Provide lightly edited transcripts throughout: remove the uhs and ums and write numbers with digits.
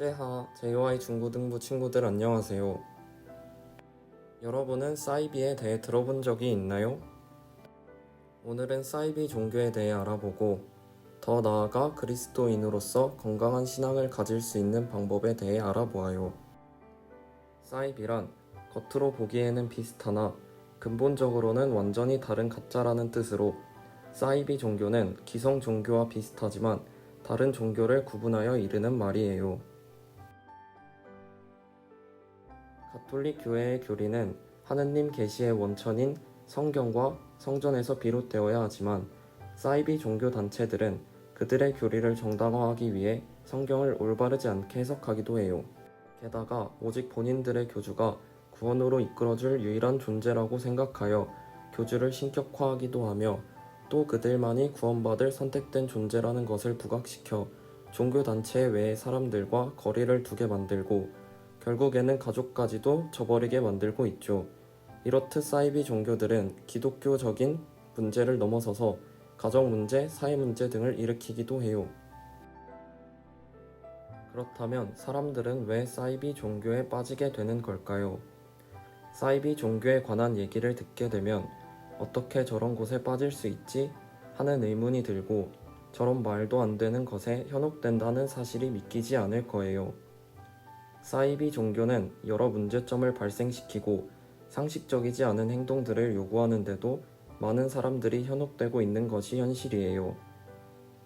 JY 중고등부 친구들 안녕하세요. 여러분은 사이비에 대해 들어본 적이 있나요? 오늘은 사이비 종교에 대해 알아보고 더 나아가 그리스도인으로서 건강한 신앙을 가질 수 있는 방법에 대해 알아보아요. 사이비란 겉으로 보기에는 비슷하나 근본적으로는 완전히 다른 가짜라는 뜻으로 사이비 종교는 기성 종교와 비슷하지만 다른 종교를 구분하여 이르는 말이에요. 가톨릭 교회의 교리는 하느님 계시의 원천인 성경과 성전에서 비롯되어야 하지만 사이비 종교 단체들은 그들의 교리를 정당화하기 위해 성경을 올바르지 않게 해석하기도 해요. 게다가 오직 본인들의 교주가 구원으로 이끌어줄 유일한 존재라고 생각하여 교주를 신격화하기도 하며 또 그들만이 구원받을 선택된 존재라는 것을 부각시켜 종교단체 외의 사람들과 거리를 두게 만들고 결국에는 가족까지도 저버리게 만들고 있죠. 이렇듯 사이비 종교들은 기독교적인 문제를 넘어서서 가정 문제, 사회 문제 등을 일으키기도 해요. 그렇다면 사람들은 왜 사이비 종교에 빠지게 되는 걸까요? 사이비 종교에 관한 얘기를 듣게 되면 어떻게 저런 곳에 빠질 수 있지? 하는 의문이 들고 저런 말도 안 되는 것에 현혹된다는 사실이 믿기지 않을 거예요. 사이비 종교는 여러 문제점을 발생시키고 상식적이지 않은 행동들을 요구하는데도 많은 사람들이 현혹되고 있는 것이 현실이에요.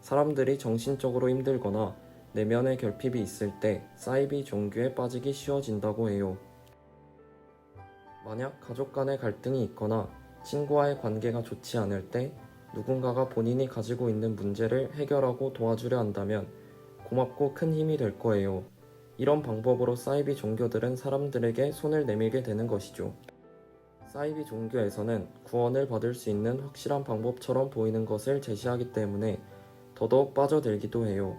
사람들이 정신적으로 힘들거나 내면의 결핍이 있을 때 사이비 종교에 빠지기 쉬워진다고 해요. 만약 가족 간의 갈등이 있거나 친구와의 관계가 좋지 않을 때 누군가가 본인이 가지고 있는 문제를 해결하고 도와주려 한다면 고맙고 큰 힘이 될 거예요. 이런 방법으로 사이비 종교들은 사람들에게 손을 내밀게 되는 것이죠. 사이비 종교에서는 구원을 받을 수 있는 확실한 방법처럼 보이는 것을 제시하기 때문에 더더욱 빠져들기도 해요.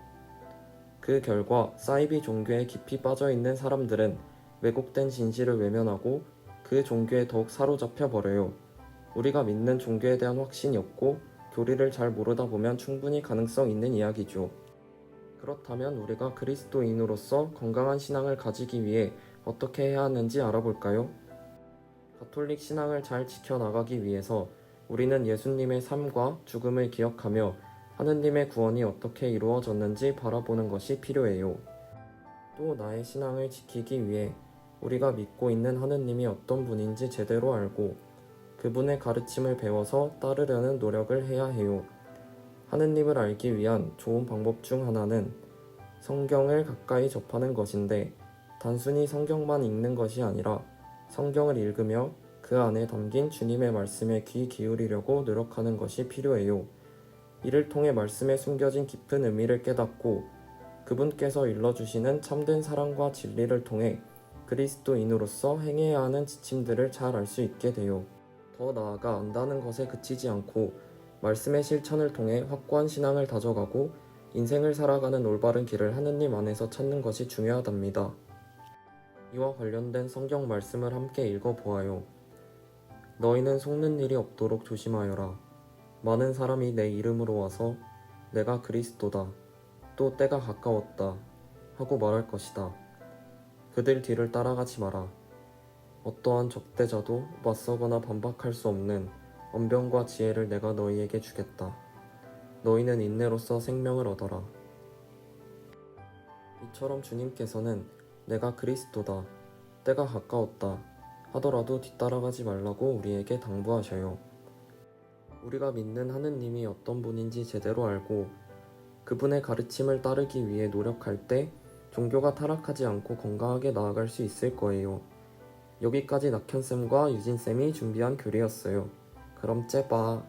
그 결과 사이비 종교에 깊이 빠져있는 사람들은 왜곡된 진실을 외면하고 그 종교에 더욱 사로잡혀 버려요. 우리가 믿는 종교에 대한 확신이 없고 교리를 잘 모르다 보면 충분히 가능성 있는 이야기죠. 그렇다면 우리가 그리스도인으로서 건강한 신앙을 가지기 위해 어떻게 해야 하는지 알아볼까요? 가톨릭 신앙을 잘 지켜나가기 위해서 우리는 예수님의 삶과 죽음을 기억하며 하느님의 구원이 어떻게 이루어졌는지 바라보는 것이 필요해요. 또 나의 신앙을 지키기 위해 우리가 믿고 있는 하느님이 어떤 분인지 제대로 알고 그분의 가르침을 배워서 따르려는 노력을 해야 해요. 하느님을 알기 위한 좋은 방법 중 하나는 성경을 가까이 접하는 것인데 단순히 성경만 읽는 것이 아니라 성경을 읽으며 그 안에 담긴 주님의 말씀에 귀 기울이려고 노력하는 것이 필요해요. 이를 통해 말씀에 숨겨진 깊은 의미를 깨닫고 그분께서 일러주시는 참된 사랑과 진리를 통해 그리스도인으로서 행해야 하는 지침들을 잘 알 수 있게 돼요. 더 나아가 안다는 것에 그치지 않고 말씀의 실천을 통해 확고한 신앙을 다져가고 인생을 살아가는 올바른 길을 하느님 안에서 찾는 것이 중요하답니다. 이와 관련된 성경 말씀을 함께 읽어보아요. 너희는 속는 일이 없도록 조심하여라. 많은 사람이 내 이름으로 와서 내가 그리스도다, 또 때가 가까웠다 하고 말할 것이다. 그들 뒤를 따라가지 마라. 어떠한 적대자도 맞서거나 반박할 수 없는 언변과 지혜를 내가 너희에게 주겠다. 너희는 인내로써 생명을 얻어라. 이처럼 주님께서는 내가 그리스도다, 때가 가까웠다 하더라도 뒤따라가지 말라고 우리에게 당부하셔요. 우리가 믿는 하느님이 어떤 분인지 제대로 알고 그분의 가르침을 따르기 위해 노력할 때 종교가 타락하지 않고 건강하게 나아갈 수 있을 거예요. 여기까지 낙현쌤과 유진쌤이 준비한 교리였어요. 그럼 째봐.